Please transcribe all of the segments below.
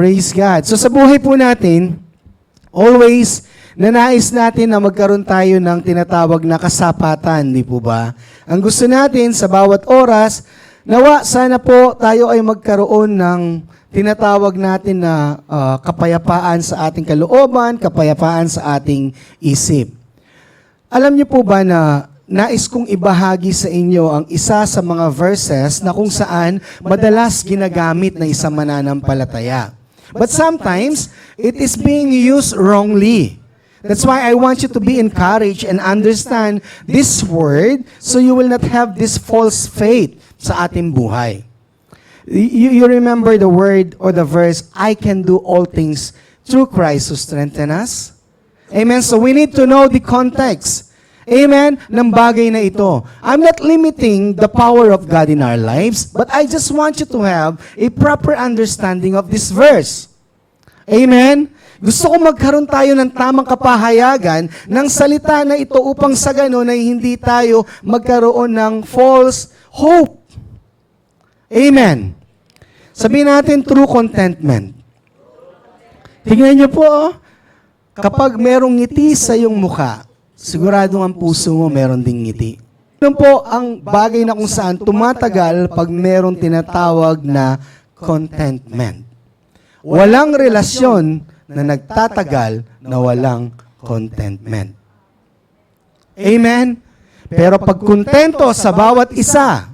Praise God. So sa buhay po natin, always nanais natin na magkaroon tayo ng tinatawag na kasapatan, di po ba? Ang gusto natin sa bawat oras, nawa sana po tayo ay magkaroon ng tinatawag natin na kapayapaan sa ating kalooban, kapayapaan sa ating isip. Alam niyo po ba na nais kong ibahagi sa inyo ang isa sa mga verses na kung saan madalas ginagamit ng isang mananampalataya. But sometimes, it is being used wrongly. That's why I want you to be encouraged and understand this word so you will not have this false faith sa ating buhay. You remember the word or the verse, I can do all things through Christ who strengthens us? Amen? So we need to know the context. Amen? Ng bagay na ito. I'm not limiting the power of God in our lives, but I just want you to have a proper understanding of this verse. Amen? Gusto ko magkaroon tayo ng tamang kapahayagan ng salita na ito upang sa ganon ay hindi tayo magkaroon ng false hope. Amen? Sabihin natin true contentment. Tingnan niyo po, kapag merong ngiti sa iyong mukha, sigurado ang puso mo meron ding ngiti. Ano po ang bagay na kung saan tumatagal pag merong tinatawag na contentment? Walang relasyon na nagtatagal na walang contentment. Amen? Pero pag kontento sa bawat isa,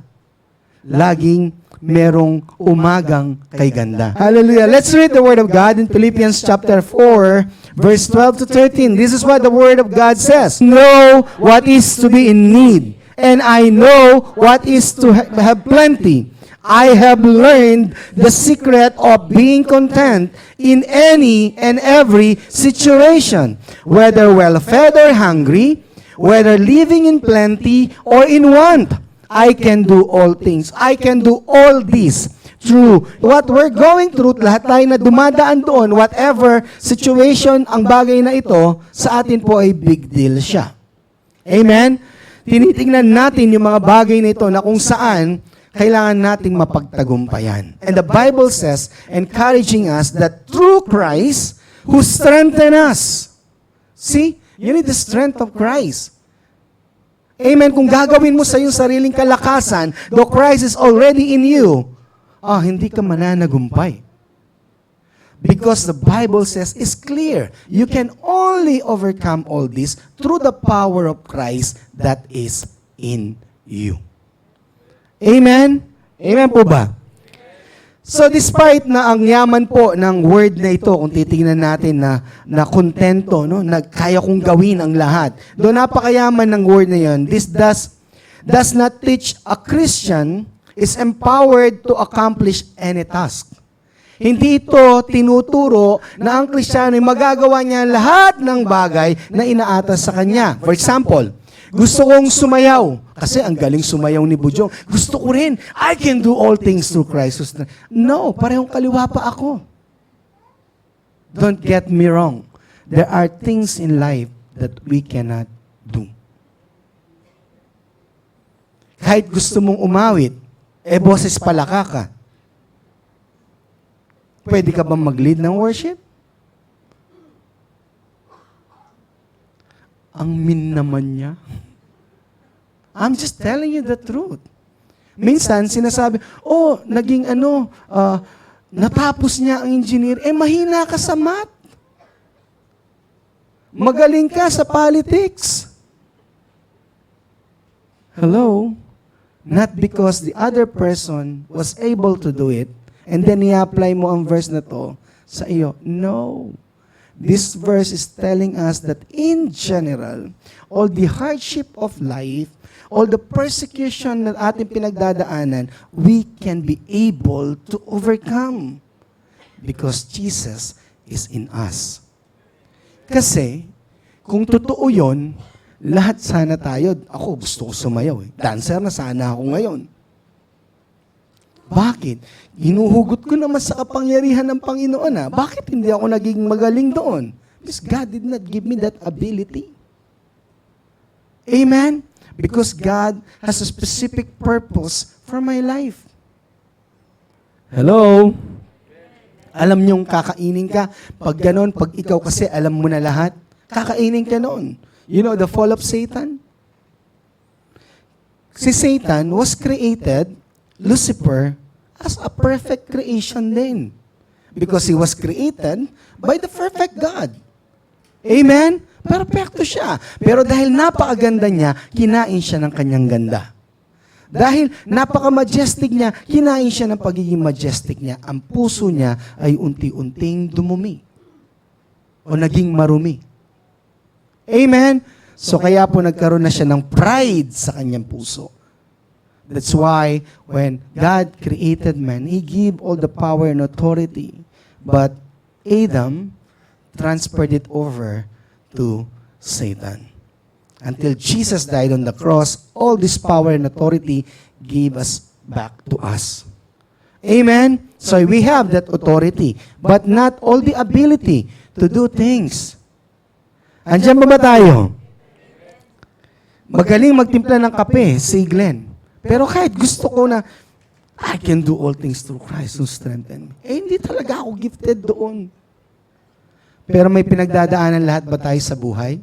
laging merong umagang kay ganda. Hallelujah. Let's read the Word of God in Philippians chapter 4, verse 12 to 13. This is what the Word of God says. Know what is to be in need, and I know what is to have plenty. I have learned the secret of being content in any and every situation, whether well-fed or hungry, whether living in plenty or in want. I can do all things. I can do all this through what we're going through. Lahat tayo na dumadaan doon, whatever situation ang bagay na ito, sa atin po ay big deal siya. Amen? Tinitingnan natin yung mga bagay na ito na kung saan kailangan nating mapagtagumpayan. And the Bible says, encouraging us that through Christ, who strengthened us. See? You need the strength of Christ. Amen. Kung gagawin mo sa iyong sariling kalakasan, though Christ is already in you, hindi ka mananagumpay. Because the Bible says, it's clear, you can only overcome all this through the power of Christ that is in you. Amen? Amen po ba? So despite na ang yaman po ng word na ito, kung titingnan natin na kontento, no, na kaya kong gawin ang lahat, do napakayaman ng word na yun, this does not teach a Christian is empowered to accomplish any task. Hindi ito tinuturo na ang Kristiyano ay magagawa niya lahat ng bagay na inaatas sa kanya. For example, gusto kong sumayaw. Kasi ang galing sumayaw ni Bujong. Gusto ko rin. I can do all things through Christ. No, parehong kaliwa pa ako. Don't get me wrong. There are things in life that we cannot do. Kahit gusto mong umawit, boses palaka ka. Pwede ka bang mag-lead ng worship? Ang min naman niya. I'm just telling you the truth. Minsan, sinasabi, naging natapos niya ang engineer, mahina ka sa math. Magaling ka sa politics. Hello? Not because the other person was able to do it, and then i-apply mo ang verse na to sa iyo. No. This verse is telling us that in general, all the hardship of life, all the persecution na ating pinagdadaanan, we can be able to overcome because Jesus is in us. Kasi, kung totoo yun, lahat sana tayo, ako gusto ko sumayaw. Dancer na sana ako ngayon. Bakit? Ginuhugot ko naman sa kapangyarihan ng Panginoon. Bakit hindi ako naging magaling doon? Because God did not give me that ability. Amen? Because God has a specific purpose for my life. Hello? Alam niyong kakainin ka. Pag ganon, pag ikaw kasi alam mo na lahat, kakainin ka noon. You know the fall of Satan? Si Satan was created, Lucifer, as a perfect creation din. Because he was created by the perfect God. Amen? Perfecto siya. Pero dahil napakaganda niya, kinain siya ng kanyang ganda. Dahil napaka-majestic niya, kinain siya ng pagiging majestic niya. Ang puso niya ay unti-unting dumumi. O naging marumi. Amen? So kaya po nagkaroon na siya ng pride sa kanyang puso. That's why when God created man, He gave all the power and authority. But Adam transferred it over to Satan. Until Jesus died on the cross, all this power and authority gave us back to us. Amen? So we have that authority, but not all the ability to do things. Andiyan ba tayo? Magaling magtimpla ng kape, si Glenn. Pero kahit gusto ko na, I can do all things through Christ who strengthens me. Hindi talaga ako gifted doon. Pero may pinagdadaanan lahat ba tayo sa buhay?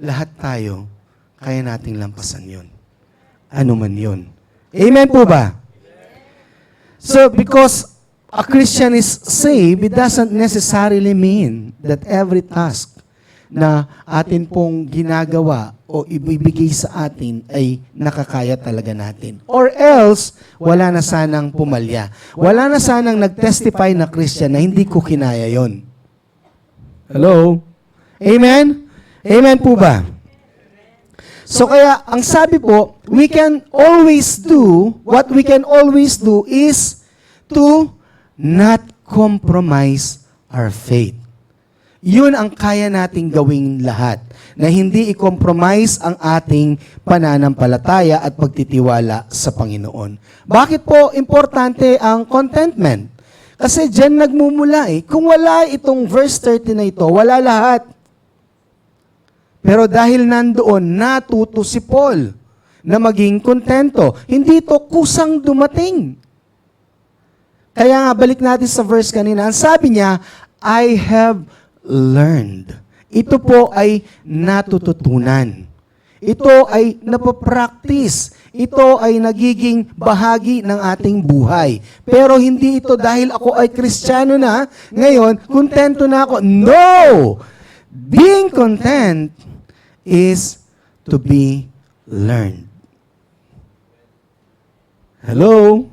Lahat tayo, kaya nating lampasan yun. Ano man yun. Amen po ba? So, because a Christian is saved, it doesn't necessarily mean that every task na atin pong ginagawa o ibibigay sa atin ay nakakaya talaga natin. Or else, wala na sanang pumalya. Wala na sanang nag-testify na Christian na hindi ko kinaya yon. Hello? Amen? Amen po ba? So kaya, ang sabi po, we can always do, what we can always do is to not compromise our faith. Yun ang kaya nating gawing lahat, na hindi i-compromise ang ating pananampalataya at pagtitiwala sa Panginoon. Bakit po importante ang contentment? Kasi dyan nagmumula Kung wala itong verse 30 na ito, wala lahat. Pero dahil nandoon, natuto si Paul na maging kontento. Hindi ito kusang dumating. Kaya nga, balik natin sa verse kanina. Ang sabi niya, I have learned. Ito po ay natututunan. Ito ay napapractice. Ito ay nagiging bahagi ng ating buhay. Pero hindi ito dahil ako ay Kristiyano na, ngayon, kontento na ako. No! Being content is to be learned. Hello?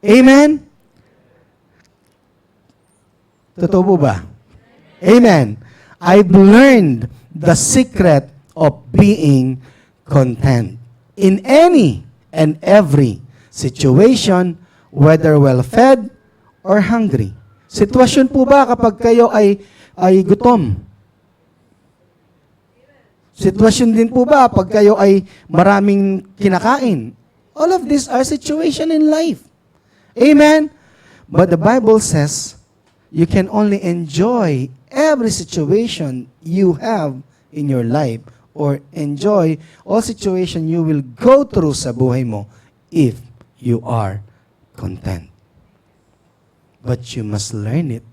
Amen? Totoo po ba? Amen. I've learned the secret of being content in any and every situation, whether well-fed or hungry. Sitwasyon po ba kapag kayo ay gutom? Sitwasyon din po ba pag kayo ay maraming kinakain? All of these are situation in life. Amen? But the Bible says, you can only enjoy every situation you have in your life or enjoy all situation you will go through sa buhay mo if you are content. But you must learn it.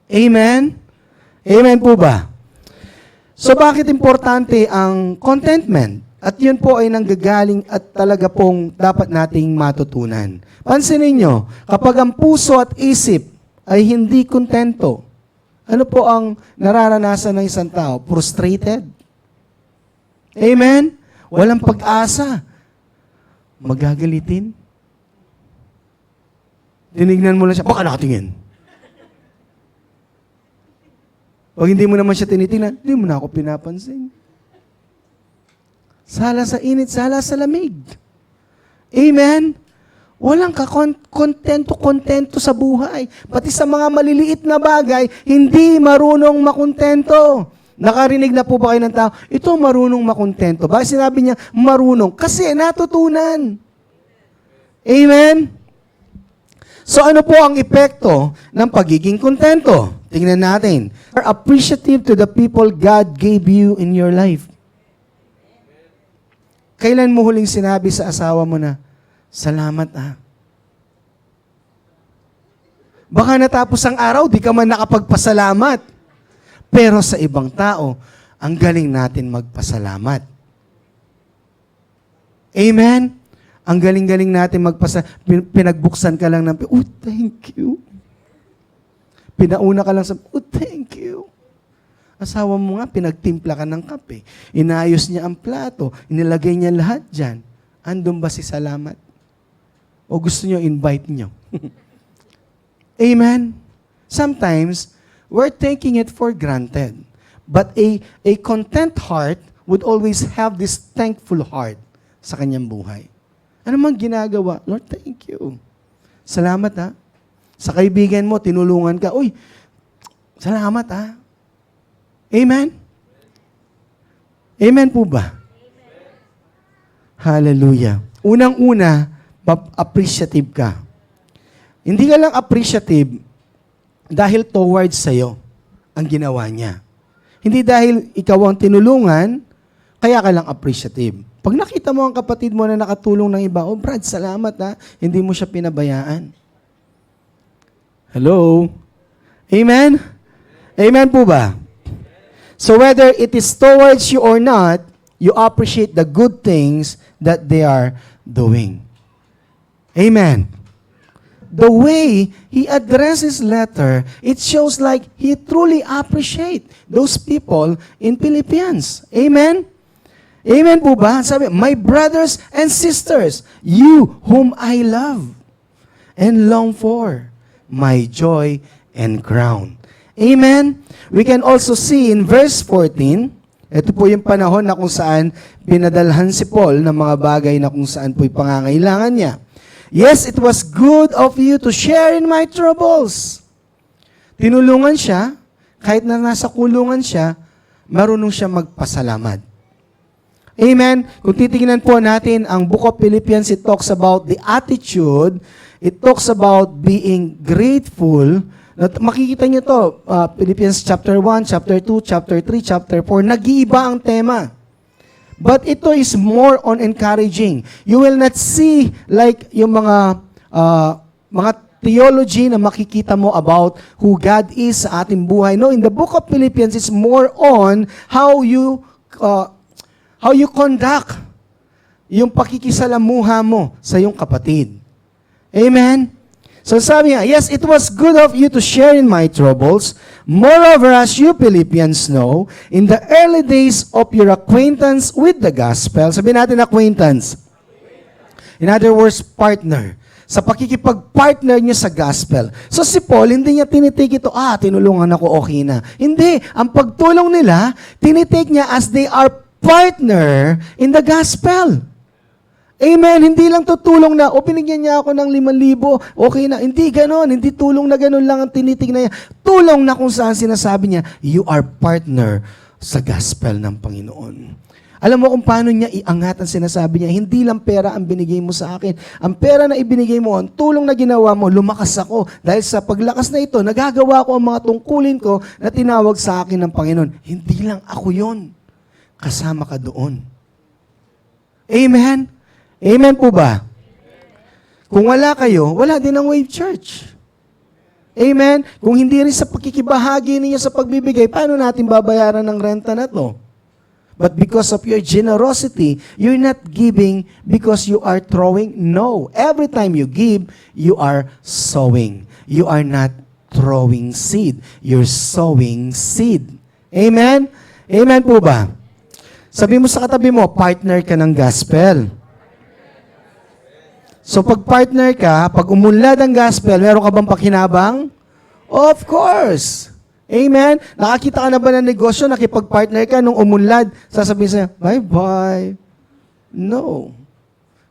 Amen? Amen po ba? So bakit importante ang contentment? At yun po ay nanggagaling at talaga pong dapat nating matutunan. Pansinin nyo, kapag ang puso at isip ay hindi kontento, ano po ang nararanasan ng isang tao? Frustrated. Amen? Walang pag-asa. Magagalitin. Tinignan mo lang siya, baka nakatingin. Pag hindi mo naman siya tinitingnan, hindi mo na ako pinapansin. Sala sa init, sala sa lamig. Amen? Walang kontento sa buhay. Pati sa mga maliliit na bagay, hindi marunong makontento. Nakarinig na po ba kayo ng tao? Ito marunong makontento. Bakit sinabi niya marunong? Kasi natutunan. Amen? So ano po ang epekto ng pagiging kontento? Tingnan natin. Are appreciative to the people God gave you in your life. Kailan mo huling sinabi sa asawa mo na, salamat Baka natapos ang araw, di ka man nakapagpasalamat. Pero sa ibang tao, ang galing natin magpasalamat. Amen? Ang galing-galing natin pinagbuksan ka lang ng, oh, thank you. Pinauna ka lang sa, oh, thank you. Asawa mo nga, pinagtimpla ka ng kape. Inayos niya ang plato. Inilagay niya lahat dyan. Andun ba si salamat? O gusto niyo, invite niyo? Amen? Sometimes, we're taking it for granted. But a content heart would always have this thankful heart sa kanyang buhay. Ano mang ginagawa? Lord, thank you. Salamat ha. Sa kaibigan mo, tinulungan ka. Uy, salamat ha. Amen? Amen po ba? Amen. Hallelujah. Unang-una, appreciative ka. Hindi ka lang appreciative dahil towards sa'yo ang ginawa niya. Hindi dahil ikaw ang tinulungan, kaya ka lang appreciative. Pag nakita mo ang kapatid mo na nakatulong ng iba, oh Brad, salamat ha, hindi mo siya pinabayaan. Hello? Amen? Amen po ba? So whether it is towards you or not, you appreciate the good things that they are doing. Amen. The way he addressed his letter, it shows like he truly appreciate those people in Philippians. Amen? Amen po ba? Sabi, my brothers and sisters, you whom I love and long for, my joy and crown. Amen? We can also see in verse 14, ito po yung panahon na kung saan pinadalhan si Paul ng mga bagay na kung saan po'y pangangailangan niya. Yes, it was good of you to share in my troubles. Tinulungan siya, kahit na nasa kulungan siya, marunong siya magpasalamat. Amen? Kung titingnan po natin ang Book of Philippians, it talks about the attitude, it talks about being grateful. Makikita niyo to, Philippians chapter 1, chapter 2, chapter 3, chapter 4, nag-iiba ang tema. But ito is more on encouraging. You will not see like yung mga theology na makikita mo about who God is sa ating buhay. No, in the book of Philippians, it's more on how you conduct yung pakikisalamuha mo sa iyong kapatid. Amen? So sabi niya, yes, it was good of you to share in my troubles. Moreover, as you Philippians know, in the early days of your acquaintance with the gospel, sabi natin acquaintance. In other words, partner. Sa pakikipag-partner niyo sa gospel. So si Paul, hindi niya tinitake ito, tinulungan ako, okay na. Hindi. Ang pagtulong nila, tinitake niya as they are partner in the gospel. Amen. Hindi lang tutulong na, binigyan niya ako ng 5,000, okay na. Hindi ganon. Hindi tulong na ganon lang ang tinitignan niya. Tulong na kung saan sinasabi niya, you are partner sa gospel ng Panginoon. Alam mo kung paano niya iangat ang sinasabi niya, hindi lang pera ang binigay mo sa akin. Ang pera na ibinigay mo, ang tulong na ginawa mo, lumakas ako. Dahil sa paglakas na ito, nagagawa ko ang mga tungkulin ko na tinawag sa akin ng Panginoon. Hindi lang ako yon. Kasama ka doon. Amen? Amen po ba? Kung wala kayo, wala din ang Wave Church. Amen? Kung hindi rin sa pakikibahagi ninyo sa pagbibigay, paano natin babayaran ng renta na to? But because of your generosity, you're not giving because you are throwing. No. Every time you give, you are sowing. You are not throwing seed. You're sowing seed. Amen? Amen po ba? Sabi mo sa katabi mo, partner ka ng gospel. So pag partner ka, pag umunlad ang gospel, meron ka bang pakinabang? Of course. Amen? Nakakita ka na ba ng negosyo, nakipag-partner ka, nung umunlad, sasabihin sa'yo, bye-bye. No.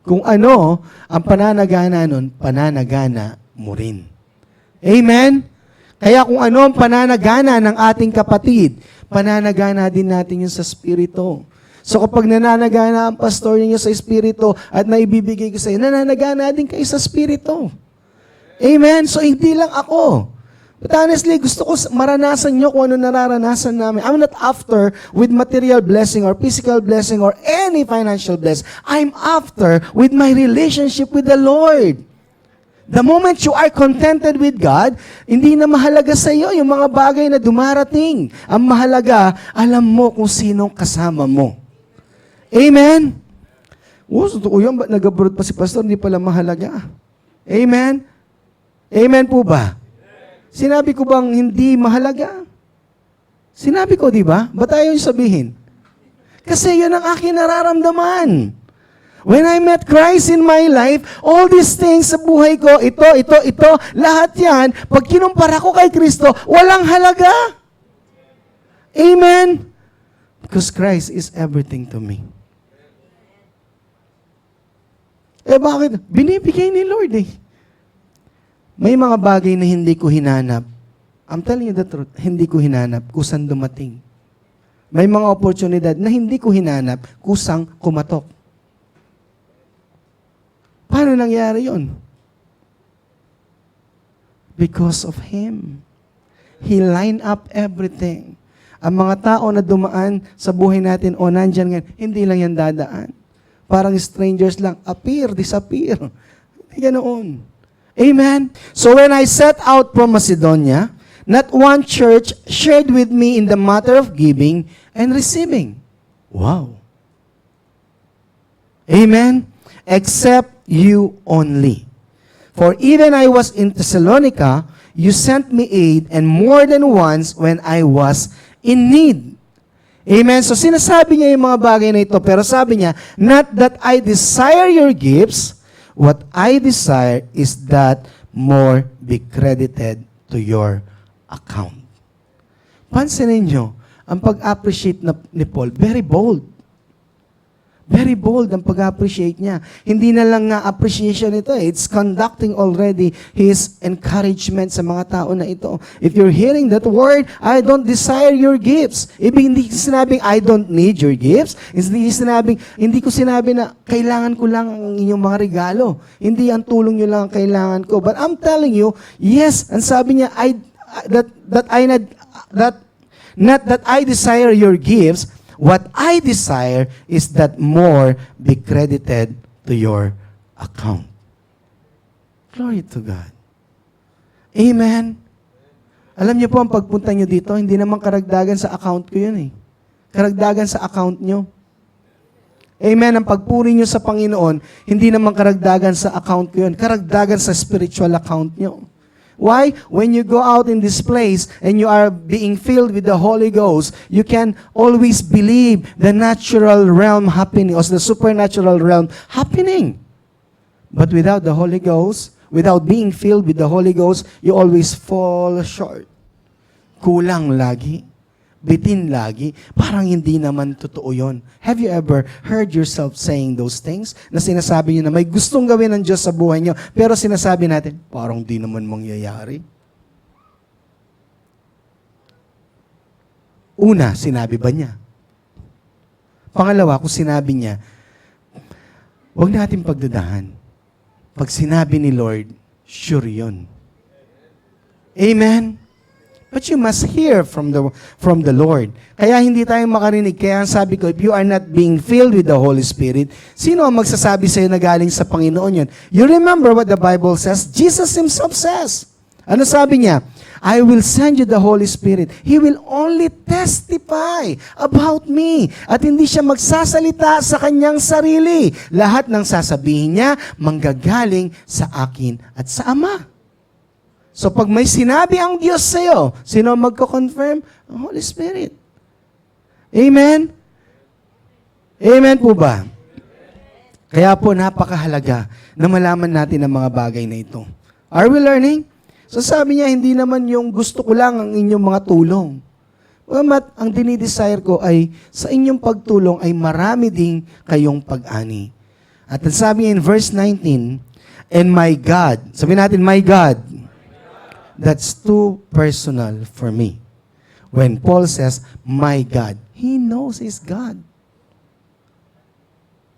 Kung ano, ang pananagana nun, pananagana mo rin. Amen? Kaya kung ano ang pananagana ng ating kapatid, pananagana din natin yun sa spirito. So kapag nananagana ang pastor ninyo sa Espiritu at naibibigay ko sa iyo, nananagana din kayo sa Espiritu. Amen? So hindi lang ako. But honestly, gusto ko maranasan nyo kung ano nararanasan namin. I'm not after with material blessing or physical blessing or any financial blessing. I'm after with my relationship with the Lord. The moment you are contented with God, hindi na mahalaga sa iyo yung mga bagay na dumarating. Ang mahalaga, alam mo kung sinong kasama mo. Amen? Totoo yun, ba't nag-abroad pa si pastor? Hindi pala mahalaga. Amen? Amen po ba? Sinabi ko bang hindi mahalaga? Sinabi ko, di ba? Ba't ayaw yung sabihin? Kasi yun ang aking nararamdaman. When I met Christ in my life, all these things sa buhay ko, ito, lahat yan, pag kinumpara ko kay Kristo, walang halaga. Amen? Because Christ is everything to me. Bakit? Binibigay ni Lord eh. May mga bagay na hindi ko hinanap. I'm telling you the truth, hindi ko hinanap kusang dumating. May mga oportunidad na hindi ko hinanap kusang kumatok. Paano nangyari yun? Because of Him. He lined up everything. Ang mga tao na dumaan sa buhay natin, nandyan ngayon, hindi lang yan dadaan. Parang strangers lang, appear, disappear. Hindi ganoon. Amen? So when I set out from Macedonia, not one church shared with me in the matter of giving and receiving. Wow. Amen? Except you only. For even I was in Thessalonica, you sent me aid, and more than once when I was in need. Amen? So sinasabi niya yung mga bagay na ito, pero sabi niya, not that I desire your gifts, what I desire is that more be credited to your account. Pansinin nyo, ang pag-appreciate ni Paul, very bold. Very bold ang pag-appreciate niya. Hindi na lang nga appreciation ito. It's conducting already his encouragement sa mga tao na ito. If you're hearing that word, I don't desire your gifts. Hindi sinabing, I don't need your gifts. Hindi ko sinabi na kailangan ko lang ang inyong mga regalo. Hindi ang tulong nyo lang ang kailangan ko. But I'm telling you, yes, ang sabi niya, not that I desire your gifts, what I desire is that more be credited to your account. Glory to God. Amen. Alam niyo po, ang pagpunta niyo dito, hindi naman karagdagan sa account ko yun eh. Karagdagan sa account niyo. Amen. Ang pagpuri niyo sa Panginoon, hindi naman karagdagan sa account ko yun. Karagdagan sa spiritual account niyo. Why? When you go out in this place and you are being filled with the Holy Ghost, you can always believe the natural realm happening or the supernatural realm happening. But without the Holy Ghost, without being filled with the Holy Ghost, you always fall short. Kulang lagi. Bitin lagi. Parang hindi naman totoo yun. Have you ever heard yourself saying those things? Na sinasabi nyo na may gustong gawin ng Diyos sa buhay nyo, pero sinasabi natin, parang di naman mangyayari. Una, sinabi ba niya? Pangalawa, kung sinabi niya, huwag natin pagdudahan. Pag sinabi ni Lord, sure yun. Amen? But you must hear from the Lord. Kaya hindi tayo makarinig. Kaya ang sabi ko, if you are not being filled with the Holy Spirit, sino ang magsasabi sa'yo na galing sa Panginoon yun? You remember what the Bible says? Jesus Himself says. Ano sabi niya? I will send you the Holy Spirit. He will only testify about me. At hindi siya magsasalita sa kanyang sarili. Lahat ng sasabihin niya, manggagaling sa akin at sa Ama. So pag may sinabi ang Diyos sa'yo, sino magko-confirm? Ang Holy Spirit. Amen? Amen po ba? Kaya po napakahalaga na malaman natin ang mga bagay na ito. Are we learning? So sabi niya, hindi naman yung gusto ko lang ang inyong mga tulong. Ang dinidesire ko ay sa inyong pagtulong ay marami ding kayong pag-ani. At sabi niya in verse 19, and my God, sabi natin, my God, that's too personal for me. When Paul says, my God, he knows He's God.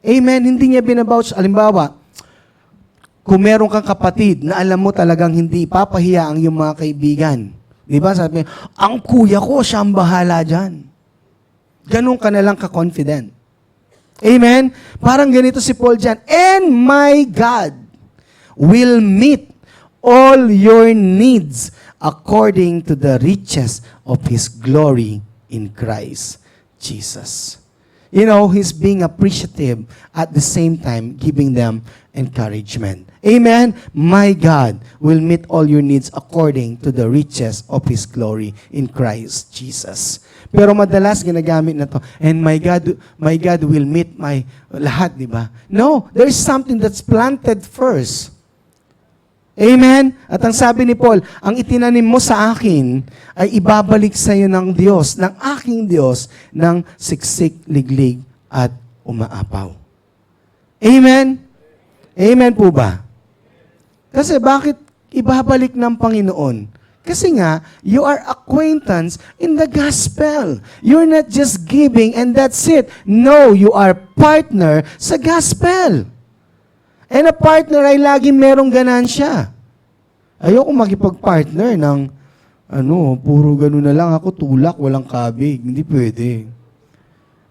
Amen. Hindi niya binabouch. Alimbawa, kung meron kang kapatid na alam mo talagang hindi papahiya ang iyong mga kaibigan. Di ba? Sabi, ang kuya ko, siya ang bahala dyan. Ganun ka na lang ka-confident. Amen? Parang ganito si Paul dyan. And my God will meet all your needs according to the riches of His glory in Christ Jesus. You know, He's being appreciative at the same time giving them encouragement. Amen? My God will meet all your needs according to the riches of His glory in Christ Jesus. Pero madalas ginagamit na to, and my God will meet my lahat, di ba? No, there is something that's planted first. Amen? At ang sabi ni Paul, ang itinanim mo sa akin ay ibabalik sa iyo ng Diyos, ng aking Diyos, ng siksik, liglig, at umaapaw. Amen? Amen po ba? Kasi bakit ibabalik ng Panginoon? Kasi nga, you are acquaintance in the gospel. You're not just giving and that's it. No, you are partner sa gospel. And a partner ay laging merong ganansya. Ayoko makipag-partner ng, puro gano'n na lang ako, tulak, walang kabig. Hindi pwede.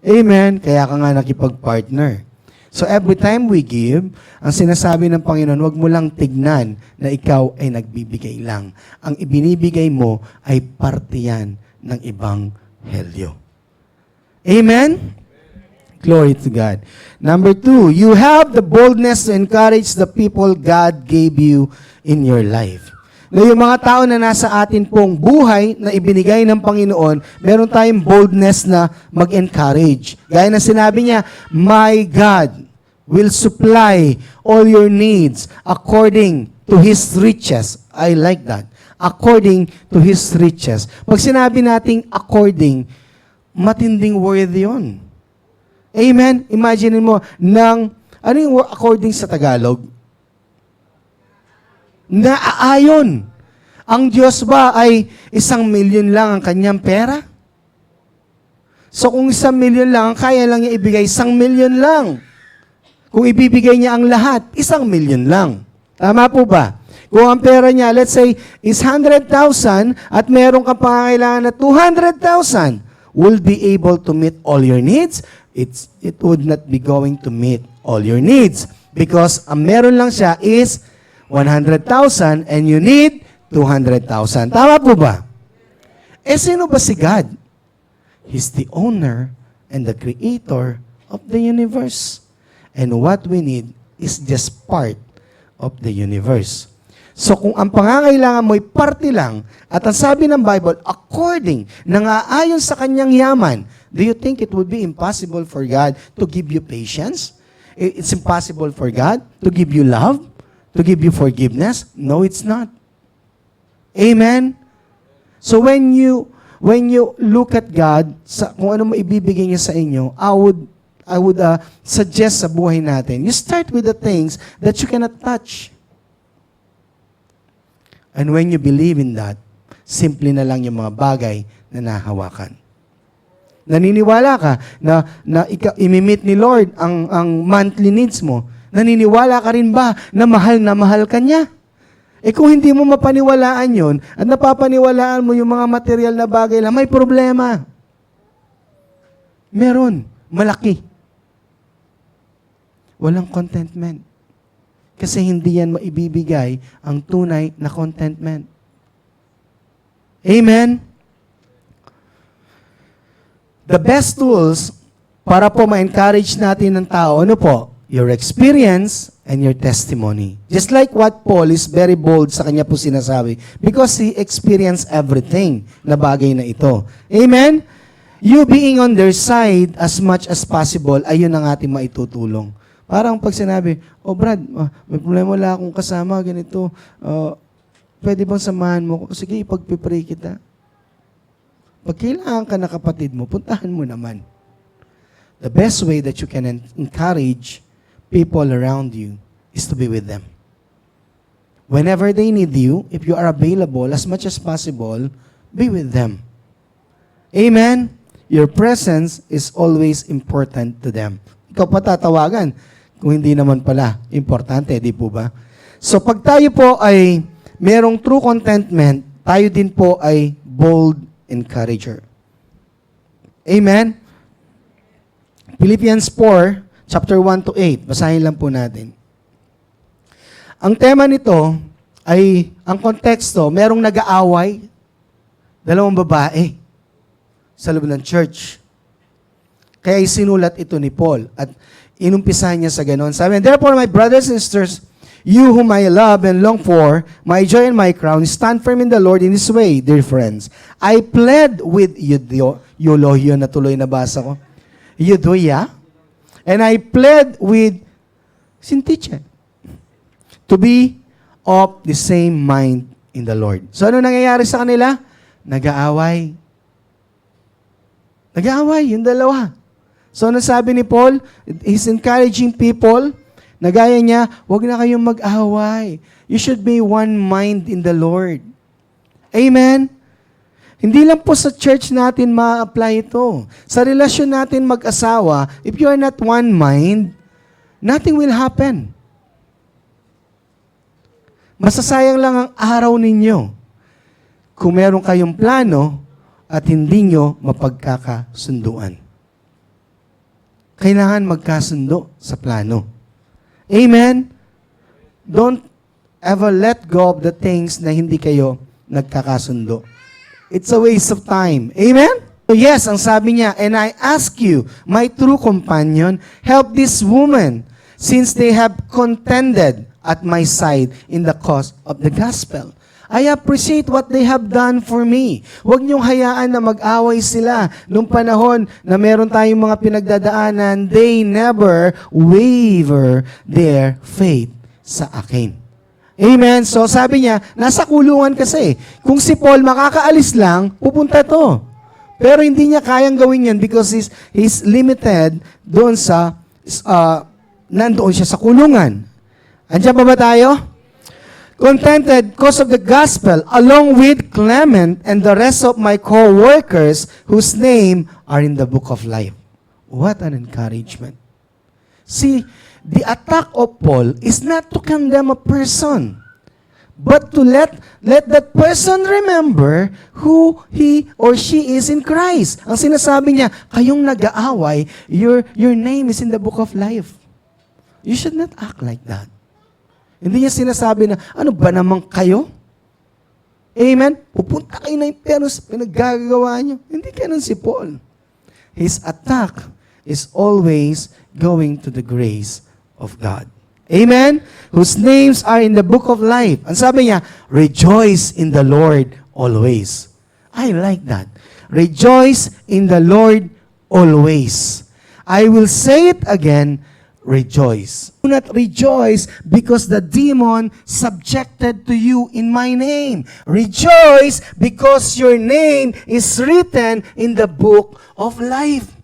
Amen? Kaya ka nga nakipag-partner. So every time we give, ang sinasabi ng Panginoon, huwag mo lang tignan na ikaw ay nagbibigay lang. Ang ibinibigay mo ay parte yan ng ibang helyo. Amen? Glory to God. Number 2, you have the boldness to encourage the people God gave you in your life. Na yung mga tao na nasa atin pong buhay na ibinigay ng Panginoon, meron tayong boldness na mag-encourage. Gaya na sinabi niya, my God will supply all your needs according to His riches. I like that. According to His riches. Pag sinabi nating according, matinding word yun. Amen? Imagine mo, ano yung according sa Tagalog? Naaayon. Ang Diyos ba ay 1,000,000 lang ang kanyang pera? So kung 1,000,000 lang, kaya lang niya ibigay 1,000,000 lang. Kung ibibigay niya ang lahat, 1,000,000 lang. Tama po ba? Kung ang pera niya, let's say, is 100,000 at meron kang pangangailangan na 200,000, will be able to meet all your needs? It would not be going to meet all your needs. Because ang meron lang siya is 100,000 and you need 200,000. Tama po ba? Eh, sino ba si God? He's the owner and the creator of the universe. And what we need is just part of the universe. So kung ang pangangailangan mo'y parte lang, at ang sabi ng Bible, according, nangaayon sa kanyang yaman, do you think it would be impossible for God to give you patience? It's impossible for God to give you love? To give you forgiveness? No, it's not. Amen? So when you look at God, kung ano maibibigay niya sa inyo, I would suggest sa buhay natin, you start with the things that you cannot touch. And when you believe in that, simple na lang yung mga bagay na nahawakan. Naniniwala ka na imimit ni Lord ang monthly needs mo. Naniniwala ka rin ba na mahal ka niya? Eh kung hindi mo mapaniwalaan yon at napapaniwalaan mo yung mga material na bagay lang, may problema. Meron. Malaki. Walang contentment. Kasi hindi yan maibibigay ang tunay na contentment. Amen? The best tools para po ma-encourage natin ng tao, ano po? Your experience and your testimony. Just like what Paul is very bold sa kanya po sinasabi. Because he experienced everything na bagay na ito. Amen? You being on their side as much as possible, ayun ang ating maitutulong. Parang pag sinabi, Brad, may problema wala akong kasama, ganito, pwede bang samahan mo? Sige, ipagpipray kita. Pag kailangan ka na kapatid mo, puntahan mo naman. The best way that you can encourage people around you is to be with them. Whenever they need you, if you are available as much as possible, be with them. Amen? Your presence is always important to them. Ikaw pa tatawagan kung hindi naman pala importante, di po ba? So pag tayo po ay merong true contentment, tayo din po ay bold encourager. Amen? Philippians 4, chapter 1 to 8. Basahin lang po natin. Ang tema nito ay, ang konteksto, merong nag-aaway, dalawang babae sa loob ng church. Kaya isinulat ito ni Paul at inumpisahan niya sa ganon. Sabi, therefore, my brothers and sisters, you whom I love and long for, my joy and my crown, stand firm in the Lord in this way, dear friends. I pled with Eulogia, na tuloy na basa ko. Euodia. And I pled with Syntyche to be of the same mind in the Lord. So ano nangyayari sa kanila? Nag-aaway. Nag-aaway, yung dalawa. So ano sabi ni Paul? He's encouraging people na gaya niya, huwag na kayong mag-aaway. You should be one mind in the Lord. Amen? Hindi lang po sa church natin ma-apply ito. Sa relasyon natin mag-asawa, if you are not one mind, nothing will happen. Masasayang lang ang araw ninyo kung meron kayong plano at hindi nyo mapagkakasunduan. Kailangan magkasundo sa plano. Amen? Don't ever let go of the things na hindi kayo nagkakasundo. It's a waste of time. Amen? So yes, ang sabi niya, and I ask you, my true companion, help this woman, since they have contended at my side in the cause of the gospel. I appreciate what they have done for me. Huwag niyong hayaan na mag-away sila. Nung panahon na meron tayong mga pinagdadaanan, they never waver their faith sa akin. Amen? So sabi niya, nasa kulungan kasi. Kung si Paul makakaalis lang, pupunta to. Pero hindi niya kayang gawin yan because he's limited doon sa, nandoon siya sa kulungan. Andiyan pa ba tayo? Contented because of the gospel, along with Clement and the rest of my co-workers whose name are in the book of life. What an encouragement. See, the attack of Paul is not to condemn a person, but to let that person remember who he or she is in Christ. Ang sinasabi niya, kayong nag-aaway, your name is in the book of life. You should not act like that. Hindi niya sinasabi na, ano ba naman kayo? Amen? Pupunta kayo na impyerno sa pinaggagawa niyo. Hindi ganun si Paul. His attack is always going to the grace of God. Amen? Whose names are in the book of life. Ang sabi niya, rejoice in the Lord always. I like that. Rejoice in the Lord always. I will say it again, rejoice. Do not rejoice because the demon subjected to you in my name. Rejoice because your name is written in the book of life.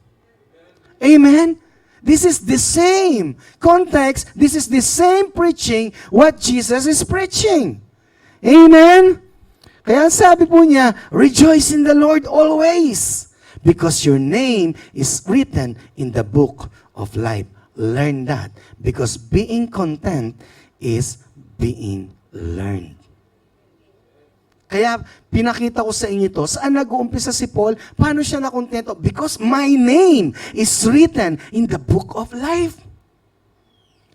Amen? This is the same context. This is the same preaching what Jesus is preaching. Amen? Kaya sabi po niya, rejoice in the Lord always because your name is written in the book of life. Learn that because being content is being learned. Kaya pinakita ko sa inyo ito, saan nag-uumpisa si Paul? Paano siya nakontento? Because my name is written in the book of life.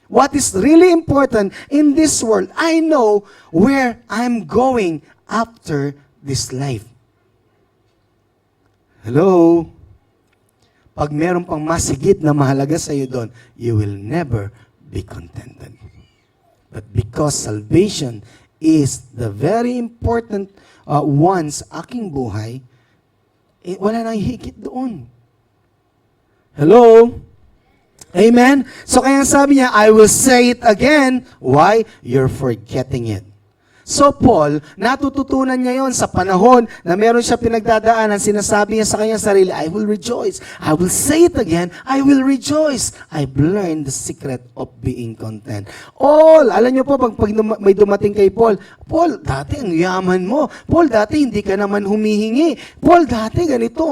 What is really important in this world, I know where I'm going after this life. Hello? Pag meron pang masigit na mahalaga sa iyo doon, you will never be contented. But because salvation is the very important one sa aking buhay, wala nang higit doon. Hello? Amen? So kaya sabi niya, I will say it again. Why? You're forgetting it. So Paul, natututunan niya yon sa panahon na meron siya pinagdadaanan, sinasabi niya sa kanyang sarili, I will rejoice. I will say it again, I will rejoice. I've learned the secret of being content. All, alam niyo po, pag may dumating kay Paul, Paul, dati ang yaman mo. Paul, dati hindi ka naman humihingi. Paul, dati ganito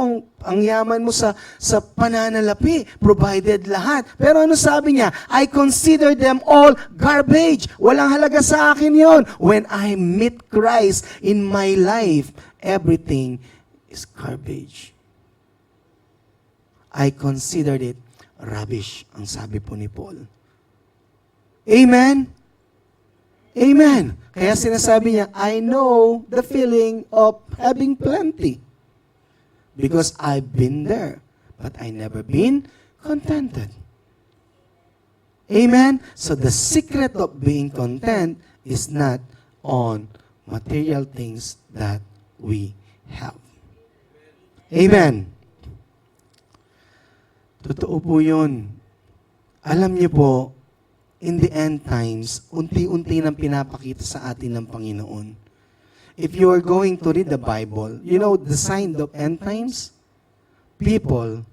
ang yaman mo sa pananalapi, provided lahat. Pero ano sabi niya? I consider them all garbage. Walang halaga sa akin yon. When I meet Christ in my life, everything is garbage. I considered it rubbish, ang sabi po ni Paul. Amen? Amen. Kaya sinasabi niya, I know the feeling of having plenty. Because I've been there, but I never been contented. Amen? So the secret of being content is not on material things that we have. Amen. Totoo po yun. Alam niyo po, in the end times, unti-unti nang pinapakita sa atin ng Panginoon. If you are going to read the Bible, you know the sign of end times? People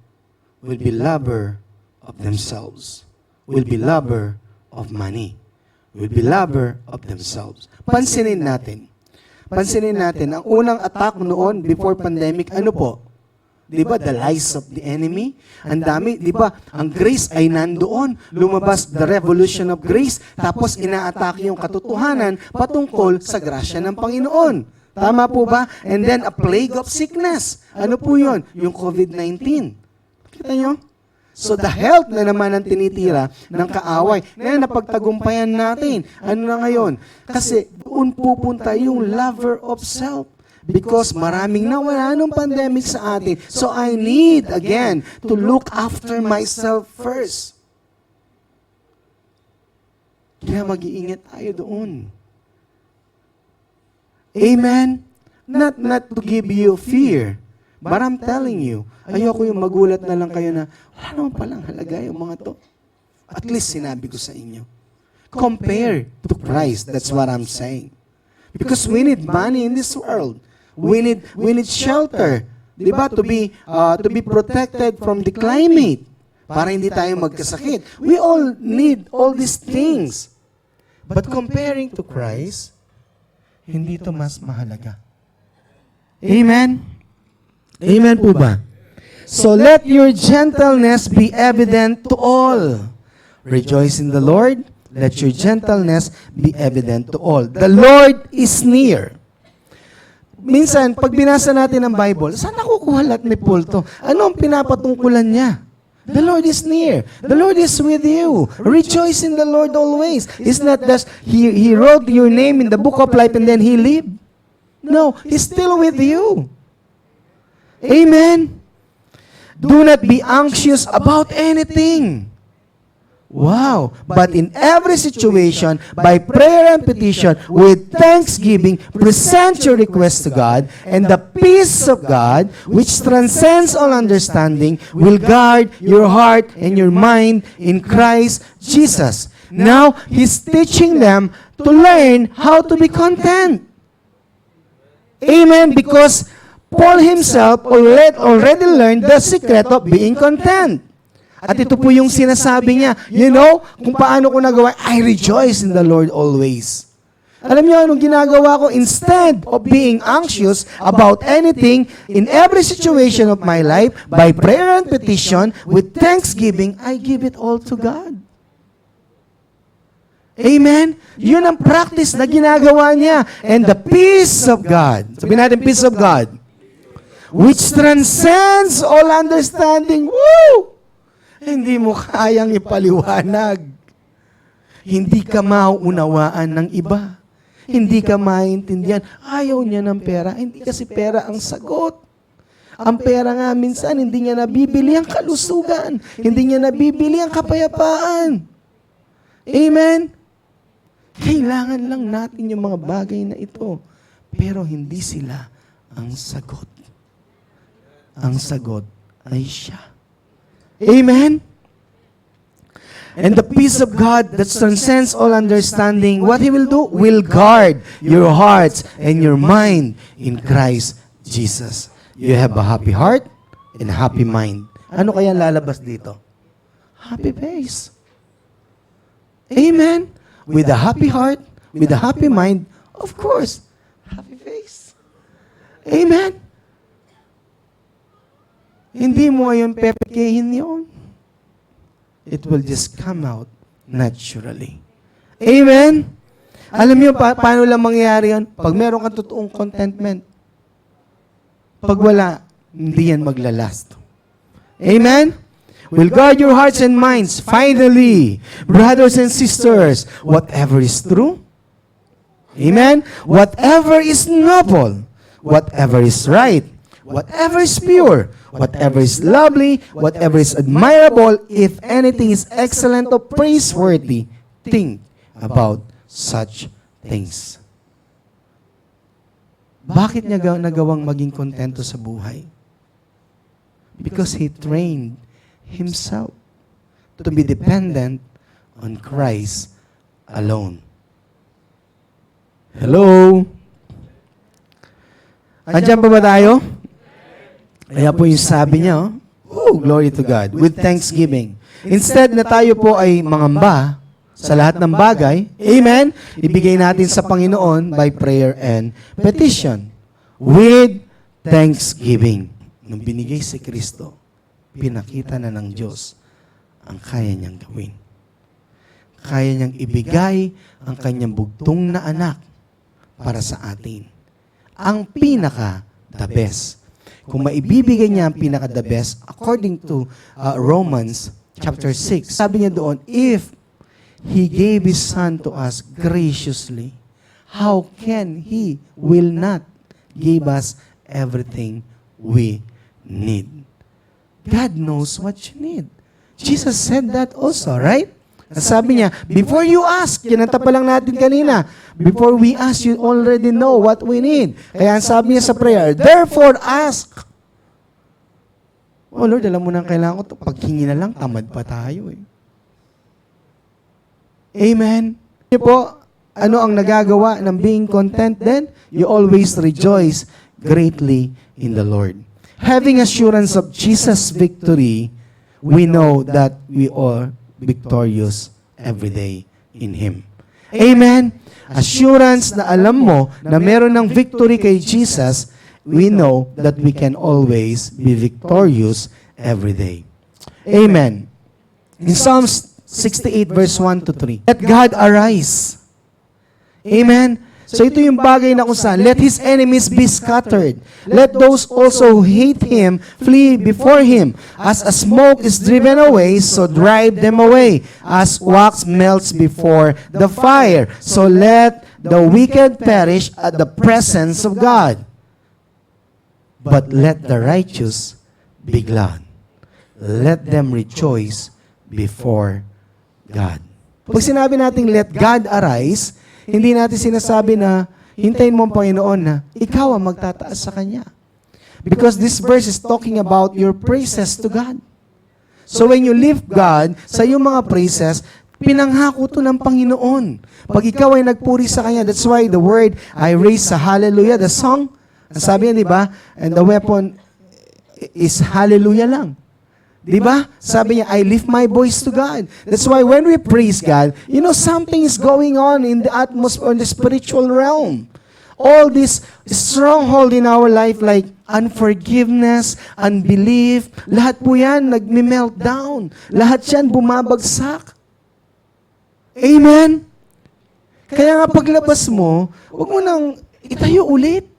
will be lover of themselves, will be lover of money, will be lover of themselves. Pansinin natin, ang unang attack noon before pandemic, ano po? Di ba, the lies of the enemy? Ang dami, di ba, ang grace ay nandoon. Lumabas the revolution of grace, tapos inaatake yung katotohanan patungkol sa grasya ng Panginoon. Tama po ba? And then a plague of sickness. Ano po yun? Yung COVID-19. Kita nyo? So the health na naman ang tinitira ng kaaway. Ngayon, napagtagumpayan natin. Ano na ngayon? Kasi doon pupunta yung lover of self. Because maraming nawala nung pandemic sa atin. So I need, again, to look after myself first. Kaya mag-iingat tayo doon. Amen? Not to give you fear. But I'm telling you, ayoko yung magulat na lang kayo na, wala naman palang halaga yung mga to. At least sinabi ko sa inyo. Compare to Christ. That's what I'm saying. Because we need money in this world. We need shelter, 'di ba? To be protected from the climate para hindi tayo magkasakit. We all need all these things. But comparing to Christ, hindi to mas mahalaga. Amen. Amen po ba? So let your gentleness be evident to all. Rejoice in the Lord. Let your gentleness be evident to all. The Lord is near. Minsan, pag binasa natin ang Bible, saan nakukuha lahat ni Paul to? Ano ang pinapatungkulan niya? The Lord is near. The Lord is with you. Rejoice in the Lord always. It's not that He wrote your name in the book of life and then He lived. No, He's still with you. Amen. Do not be anxious about anything. Wow! But in every situation, by prayer and petition, with thanksgiving, present your requests to God, and the peace of God, which transcends all understanding, will guard your heart and your mind in Christ Jesus. Now, He's teaching them to learn how to be content. Amen? Because Paul himself already learned the secret of being content. At ito po yung sinasabi niya, you know, kung paano ko nagawa, I rejoice in the Lord always. Alam niyo anong ginagawa ko? Instead of being anxious about anything, in every situation of my life, by prayer and petition, with thanksgiving, I give it all to God. Amen? Yun ang practice na ginagawa niya. And the peace of God, sabihin natin peace of God, which transcends all understanding. Woo! Hindi mo kayang ipaliwanag. Hindi ka mauunawaan ng iba. Hindi ka maintindihan. Ayaw niya ng pera. Hindi kasi pera ang sagot. Ang pera nga minsan, hindi niya nabibili ang kalusugan. Hindi niya nabibili ang kapayapaan. Amen? Kailangan lang natin yung mga bagay na ito. Pero hindi sila ang sagot. Ang sagot ay siya. Amen? And the peace of God that transcends all understanding, what He will do? Will guard your hearts and your mind in Christ Jesus. You have a happy heart and a happy mind. Ano kaya lalabas dito? Happy face. Amen? With a happy heart, with a happy mind, of course, happy face. Amen? Hindi mo ngayon pepekehin yun. It will just come out naturally. Amen? Alam niyo paano lang mangyayari yan? Pag meron kang totoong contentment. Pag wala, hindi yan maglalast. Amen? Will guard your hearts and minds. Finally, brothers and sisters, whatever is true, Amen? Whatever is noble, whatever is right, whatever is pure, whatever is lovely, whatever is admirable, if anything is excellent or praiseworthy, think about such things. Bakit niya nagawang maging kontento sa buhay? Because he trained himself to be dependent on Christ alone. Hello? Andiyan pa ba tayo? Kaya po yung sabi niya, oh, glory to God, with thanksgiving. Instead na tayo po ay mangamba sa lahat ng bagay, amen, ibigay natin sa Panginoon by prayer and petition. With thanksgiving. Nung binigay si Kristo, pinakita na ng Diyos ang kaya niyang gawin. Kaya niyang ibigay ang kanyang bugtong na anak para sa atin. Ang pinaka-the best. Kung maibibigay niya ang pinaka-the best, according to Romans chapter 6, sabi niya doon, if He gave His Son to us graciously, how can He will not give us everything we need? God knows what you need. Jesus said that also, right? Sabi niya, before you ask, kinanta pa lang natin kanina, before we ask, you already know what we need. Kaya ang sabi niya sa prayer, therefore ask. Oh Lord, alam mo nang kailangan ko, paghingi na lang, tamad pa tayo eh. Amen. Hindi po, ano ang nagagawa ng being content then? You always rejoice greatly in the Lord. Having assurance of Jesus' victory, we know that we are victorious every day in Him. Amen? Assurance na alam mo na meron ng victory kay Jesus, we know that we can always be victorious every day. Amen. In Psalms 68 verse 1 to 3, let God arise. Amen? So ito yung bagay na kung saan, let His enemies be scattered. Let those also who hate Him flee before Him. As a smoke is driven away, so drive them away. As wax melts before the fire, so let the wicked perish at the presence of God. But let the righteous be glad. Let them rejoice before God. Pag sinabi natin, let God arise, hindi natin sinasabi na, hintayin mo ang Panginoon na, ikaw ang magtataas sa Kanya. Because this verse is talking about your praises to God. So when you lift God sa iyong mga praises, pinanghako to ng Panginoon. Pag ikaw ay nagpuri sa Kanya, that's why the word, I raise sa hallelujah, the song, sabi niya, di ba? And the weapon is hallelujah lang. Di ba? Sabi niya, I lift my voice to God. That's why when we praise God, you know, something is going on in the atmosphere, in the spiritual realm. All this stronghold in our life like unforgiveness, unbelief, lahat po yan nagme-melt down. Lahat yan bumabagsak. Amen? Kaya nga paglabas mo, huwag mo nang itayo ulit.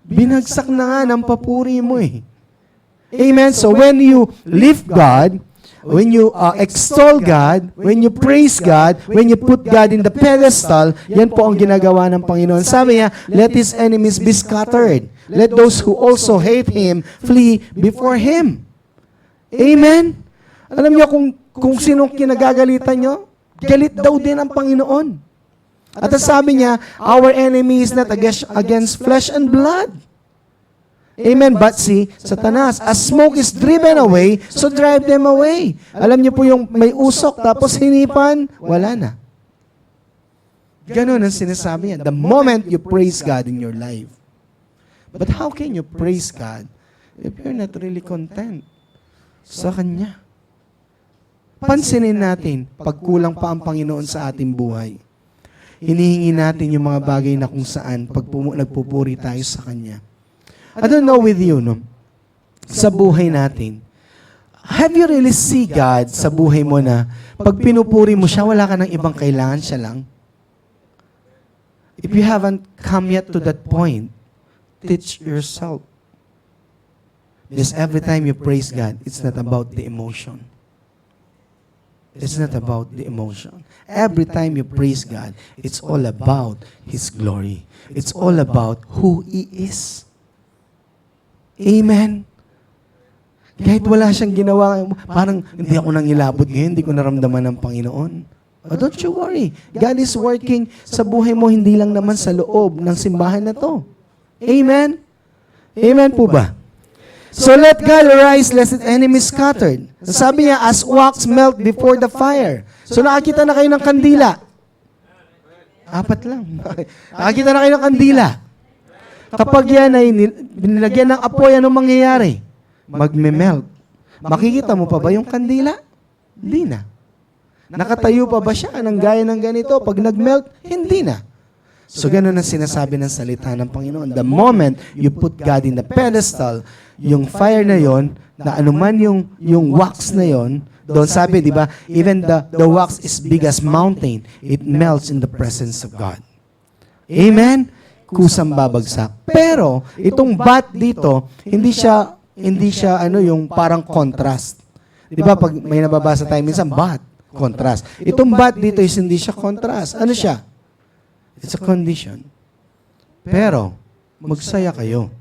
Binagsak na nga ng papuri mo eh. Amen? So when you lift God, when you extol God, when you praise God, when you put God in the pedestal, yan po ang ginagawa ng Panginoon. Sabi niya, let His enemies be scattered. Let those who also hate Him flee before Him. Amen? Alam niyo kung sinong kinagagalitan niyo, galit daw din ang Panginoon. At sabi niya, our enemy is not against flesh and blood. Amen. But see, Satanas, as smoke is driven away, so drive them away. Alam niyo po yung may usok, tapos hinipan, wala na. Ganon ang sinasabi niya. The moment you praise God in your life. But how can you praise God if you're not really content sa Kanya? Pansinin natin, pag kulang pa ang Panginoon sa ating buhay. Hinihingi natin yung mga bagay na kung saan pag nagpupuri tayo sa Kanya. I don't know with you, no? Sa buhay natin, have you really see God sa buhay mo na pag pinupuri mo siya, wala ka ng ibang kailangan, siya lang? If you haven't come yet to that point, teach yourself. Because every time you praise God, it's not about the emotion. It's not about the emotion. Every time you praise God, it's all about His glory. It's all about who He is. Amen. Kahit wala siyang ginawa, parang hindi ako nang ilabot ngayon, hindi ko naramdaman ng Panginoon. Oh, don't you worry. God is working sa buhay mo, hindi lang naman sa loob ng simbahan na to. Amen? Amen po ba? So let God arise, lest His enemy scattered. Sabi niya, as wax melt before the fire. So nakakita na kayo ng kandila. 4 lang. Nakakita na kayo ng kandila. Kapag yan ay binilagyan ng apoy, anong mangyayari? Magme-melt. Makikita mo pa ba yung kandila? Hindi na. Nakatayo pa ba siya ng gaya ng ganito? Pag nag-melt, hindi na. So ganun ang sinasabi ng salita ng Panginoon. The moment you put God in the pedestal, yung fire na yon, na anuman yung wax na yon, doon sabi, di ba, even the wax is big as mountain, it melts in the presence of God. Amen? Kusang babagsak. Pero, itong bat dito, hindi siya yung parang contrast. Di ba, pag may nababasa tayo minsan, bat, contrast. Itong bat dito is hindi siya contrast. Ano siya? It's a condition. Pero, magsaya kayo.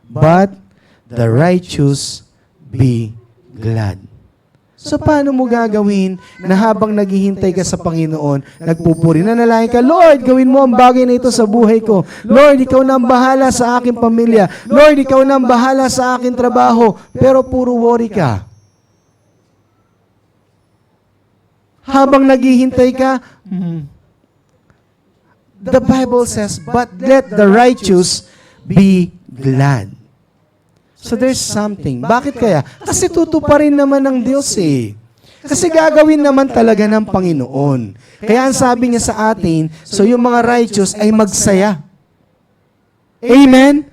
But the righteous be glad. So, paano mo gagawin na habang naghihintay ka sa Panginoon, nagpupuri, nanalangin ka, Lord, gawin mo ang bagay na ito sa buhay ko. Lord, Ikaw na ang bahala sa aking pamilya. Lord, Ikaw na ang bahala sa aking trabaho. Pero puro worry ka. Habang naghihintay ka, the Bible says, but let the righteous be glad. So there's something. Bakit kaya? Kasi tutuparin naman ng Diyos eh. Kasi gagawin naman talaga ng Panginoon. Kaya ang sabi niya sa atin, so yung mga righteous ay magsaya. Amen?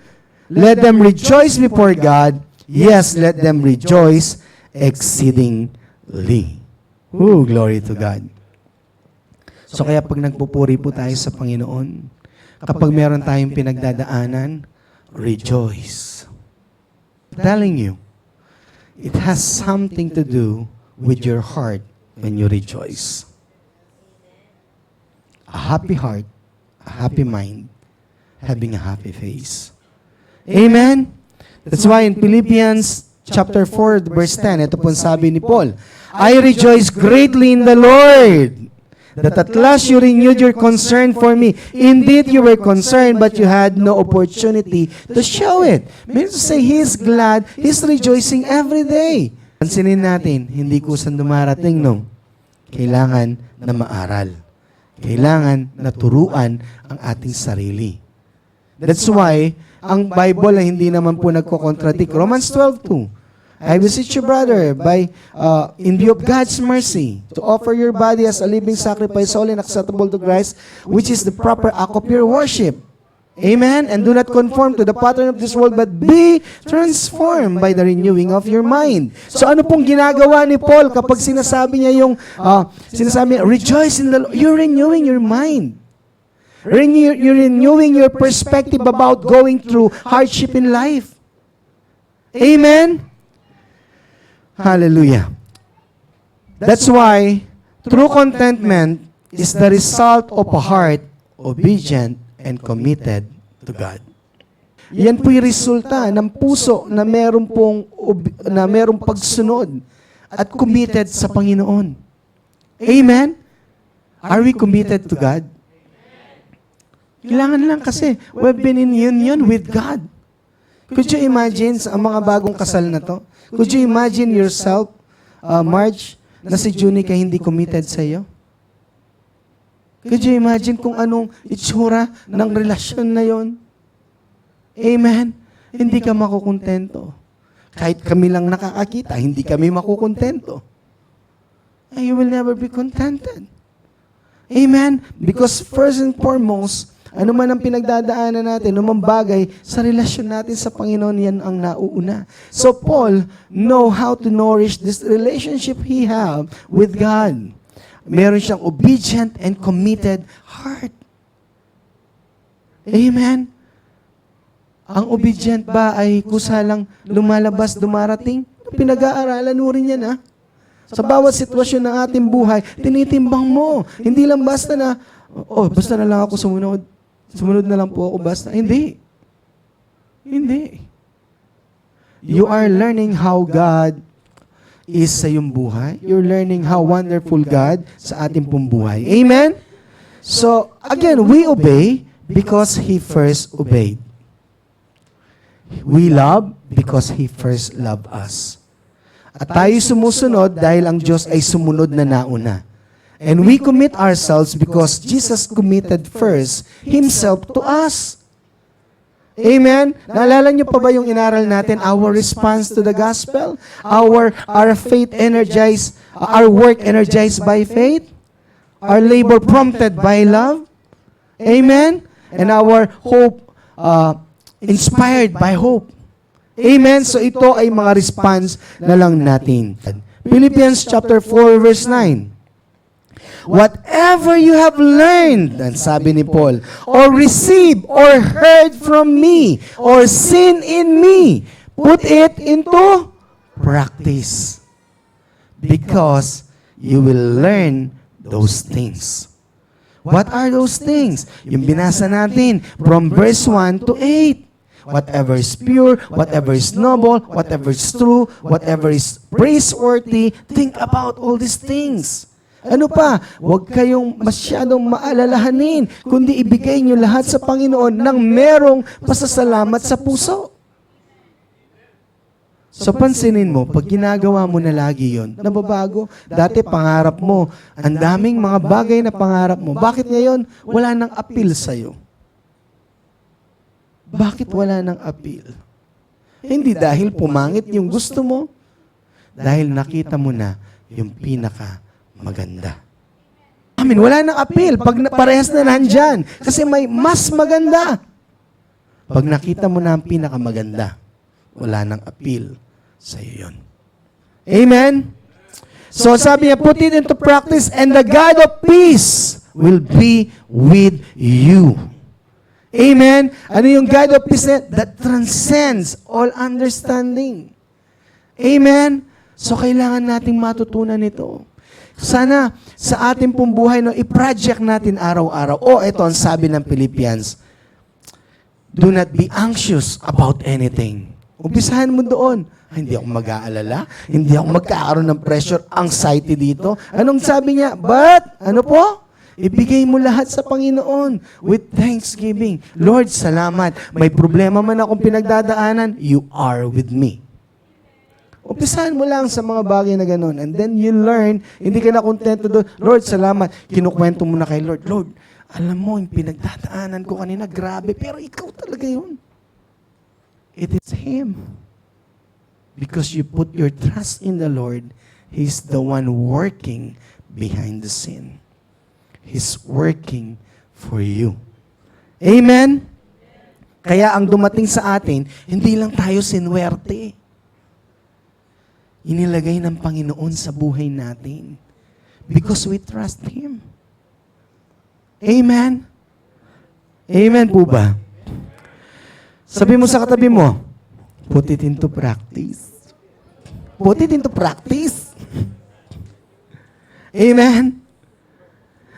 Let them rejoice before God. Yes, let them rejoice exceedingly. Ooh, glory to God. So kaya pag nagpupuri po tayo sa Panginoon, kapag meron tayong pinagdadaanan, rejoice. Telling you, it has something to do with your heart when you rejoice. A happy heart, a happy mind, having a happy face. Amen? That's why in Philippians chapter 4, verse 10, ito po sabi ni Paul, I rejoice greatly in the Lord, that at last you renewed your concern for me. Indeed, you were concerned, but you had no opportunity to show it. Meaning to say, He is glad, He's rejoicing every day. Pansinin natin, hindi kusang dumarating, no? Kailangan na maaral. Kailangan na turuan ang ating sarili. That's why, ang Bible ay hindi naman po nagko-contradict. Romans 12:2. I beseech you, brother, in view of God's mercy, to offer your body as a living sacrifice, holy and acceptable to Christ, which is the proper act of your worship. Amen? And do not conform to the pattern of this world, but be transformed by the renewing of your mind. So ano pong ginagawa ni Paul kapag sinasabi niya rejoice in the Lord? You're renewing your mind. You're renewing your perspective about going through hardship in life. Amen? Hallelujah. That's why true contentment is the result of a heart obedient and committed to God. Yan po yung resulta ng puso na merong pagsunod at committed sa Panginoon. Amen? Are we committed to God? Kailangan lang kasi we've been in union with God. Could you imagine sa mga bagong kasal na to? Could you imagine yourself, Marge, na si Junica hindi committed sa iyo? Could you imagine kung anong itsura ng relasyon na yon? Amen? Hindi ka makukontento. Kahit kami lang nakakakita, hindi kami makukontento. And you will never be contented. Amen? Because first and foremost, ano man ang pinagdadaanan natin, anumang bagay, sa relasyon natin sa Panginoon, yan ang nauuna. So Paul know how to nourish this relationship he have with God. Meron siyang obedient and committed heart. Amen? Ang obedient ba ay kusalang lumalabas, dumarating? Pinag-aaralan mo rin yan, ha? Sa bawat sitwasyon ng ating buhay, tinitimbang mo. Hindi lang basta na, basta na lang ako sumunod. Sumunod na lang po ako basta. Hindi. Hindi. You are learning how God is sa iyong buhay. You're learning how wonderful God sa ating pong buhay. Amen? So, again, we obey because He first obeyed. We love because He first loved us. At tayo sumusunod dahil ang Diyos ay sumunod na nauna. And we commit ourselves because Jesus committed first Himself to us. Amen? Naalala niyo pa ba yung inaral natin? Our response to the gospel? Our faith energized, our work energized by faith? Our labor prompted by love? Amen? And our hope inspired by hope. Amen? So ito ay mga response na lang natin. Philippians chapter 4 verse 9. Whatever you have learned, and sabi ni Paul, or received, or heard from me, or seen in me, put it into practice. Because you will learn those things. What are those things? Yung binasa natin from verse 1 to 8. Whatever is pure, whatever is noble, whatever is true, whatever is praiseworthy, think about all these things. Ano pa? Huwag kayong masyadong maalalahanin, kundi ibigay nyo lahat sa Panginoon ng merong pasasalamat sa puso. So pansinin mo, pag ginagawa mo na lagi yon, nababago. Dati pangarap mo, ang daming mga bagay na pangarap mo. Bakit ngayon wala nang appeal sa'yo? Bakit wala nang appeal? Hindi dahil pumangit yung gusto mo, dahil nakita mo na yung pinaka maganda. Wala nang appeal pag parehas na nandyan. Kasi may mas maganda. Pag nakita mo na ang pinakamaganda, wala nang appeal sa iyo yun. Amen? So sabi niya, put it into practice and the God of peace will be with you. Amen? Ano yung God of peace that transcends all understanding? Amen? So kailangan nating matutunan ito. Sana sa ating pong buhay, i-project natin araw-araw. Ito ang sabi ng Philippians, do not be anxious about anything. Umpisahan mo doon. Hindi ako mag-aalala, hindi ako magkakaroon ng pressure, anxiety dito. Anong sabi niya? But, ano po? Ibigay mo lahat sa Panginoon with thanksgiving. Lord, salamat. May problema man akong pinagdadaanan, you are with me. Umpisahan mo lang sa mga bagay na ganun. And then you learn, hindi ka na kontento doon. Lord, salamat. Kinukwento mo na kay Lord. Lord, alam mo, yung pinagdadaanan ko kanina, grabe. Pero ikaw talaga yun. It is Him. Because you put your trust in the Lord, He's the one working behind the scene. He's working for you. Amen? Kaya ang dumating sa atin, hindi lang tayo sinwerte. Inilagay ng Panginoon sa buhay natin. Because we trust Him. Amen? Amen po ba? Sabi mo sa katabi mo, put it into practice. Put it into practice. Amen?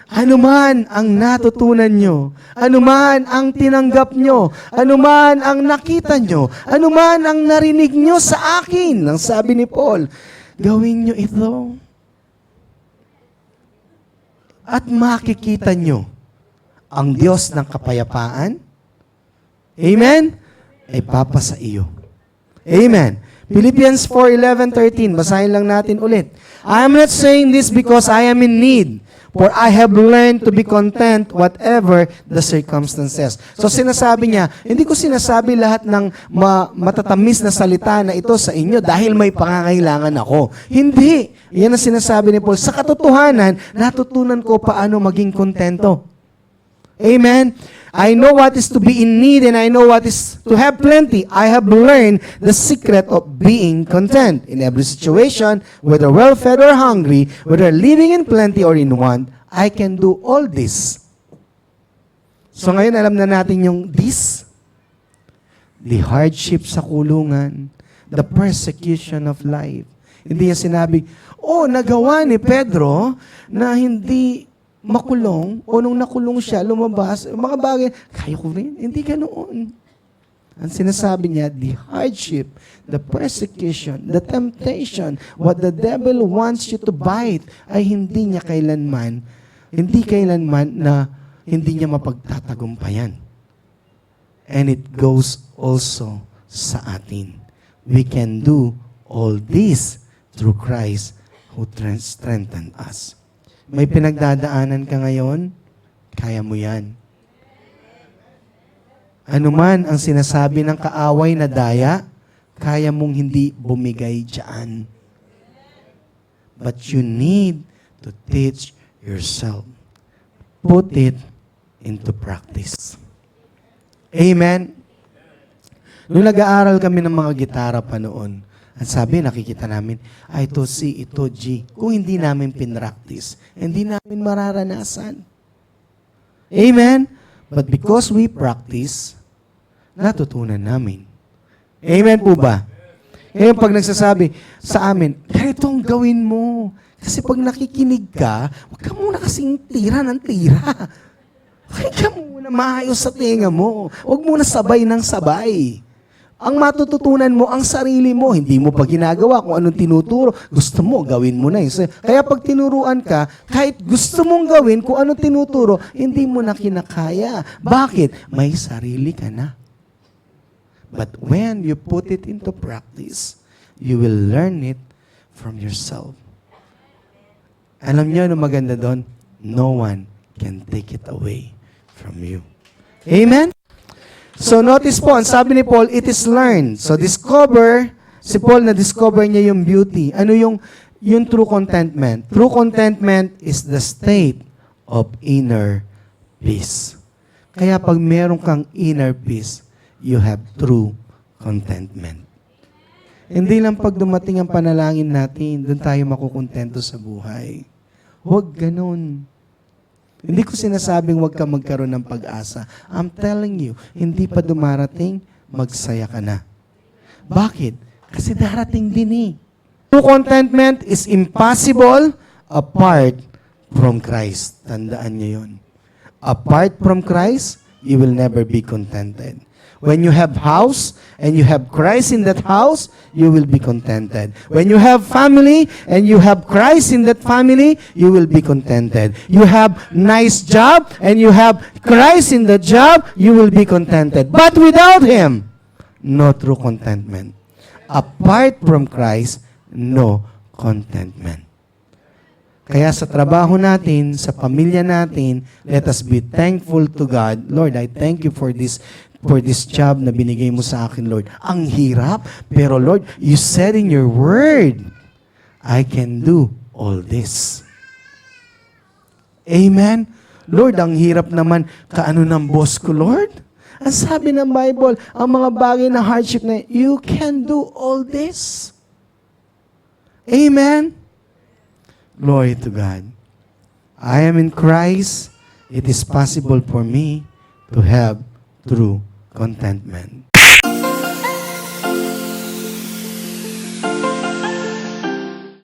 Ano man ang natutunan nyo, ano man ang tinanggap nyo, ano man ang nakita nyo, ano man ang narinig nyo sa akin, ang sabi ni Paul, gawin nyo ito. At makikita nyo ang Diyos ng kapayapaan, amen, ay papasa iyo. Amen. Philippians 4:11-13, basahin lang natin ulit. I am not saying this because I am in need, for I have learned to be content whatever the circumstances. So sinasabi niya, hindi ko sinasabi lahat ng matatamis na salita na ito sa inyo dahil may pangangailangan ako. Hindi. Yan ang sinasabi ni Paul. Sa katotohanan, natutunan ko paano maging kontento. Amen? I know what is to be in need and I know what is to have plenty. I have learned the secret of being content in every situation, whether well-fed or hungry, whether living in plenty or in want. I can do all this. So ngayon alam na natin yung this, the hardship sa kulungan, the persecution of life. Hindi niya sinabi, nagawa ni Pedro na hindi makulong o nung nakulong siya, lumabas, mga bagay, kaya ko rin. Hindi ganoon. Ang sinasabi niya, the hardship, the persecution, the temptation, what the devil wants you to bite, ay hindi kailanman na hindi niya mapagtatagumpayan. And it goes also sa atin. We can do all this through Christ who strengthened us. May pinagdadaanan ka ngayon, kaya mo yan. Ano man ang sinasabi ng kaaway na daya, kaya mong hindi bumigay dyan. But you need to teach yourself. Put it into practice. Amen? Nung nag-aaral kami ng mga gitara pa noon, ang sabi, nakikita namin, ito C, ito G. Kung hindi namin pinractice, hindi namin mararanasan. Amen? But because we practice, natutunan namin. Amen po ba? Ngayon pag nagsasabi sa amin, ganitong gawin mo. Kasi pag nakikinig ka, huwag ka muna kasing tira ng tira. Huwag ka muna maayos sa tenga mo. Huwag muna sabay ng sabay. Ang matututunan mo, ang sarili mo, hindi mo pa ginagawa kung anong tinuturo. Gusto mo, gawin mo na yun. Kaya pag tinuruan ka, kahit gusto mong gawin kung anong tinuturo, hindi mo na kinakaya. Bakit? May sarili ka na. But when you put it into practice, you will learn it from yourself. Alam niyo ano maganda doon? No one can take it away from you. Amen? So notice po, ang sabi ni Paul, it is learned. So si Paul na-discover niya yung beauty. Ano yung true contentment? True contentment is the state of inner peace. Kaya pag meron kang inner peace, you have true contentment. Hindi lang pag dumating ang panalangin natin, doon tayo makukontento sa buhay. Huwag ganun. Hindi ko sinasabing huwag ka magkaroon ng pag-asa. I'm telling you, hindi pa dumarating, magsaya ka na. Bakit? Kasi darating din eh. True contentment is impossible apart from Christ. Tandaan niyo yun. Apart from Christ, you will never be contented. When you have house and you have Christ in that house, you will be contented. When you have family and you have Christ in that family, you will be contented. You have nice job and you have Christ in the job, you will be contented. But without Him, no true contentment. Apart from Christ, no contentment. Kaya sa trabaho natin, sa pamilya natin, let us be thankful to God. Lord, I thank you for this job na binigay mo sa akin, Lord. Ang hirap, pero Lord, you said in your word, I can do all this. Amen? Lord, ang hirap naman, kaano ng boss ko, Lord? Ang sabi ng Bible, ang mga bagay na hardship na, you can do all this. Amen? Glory to God. I am in Christ. It is possible for me to have true contentment.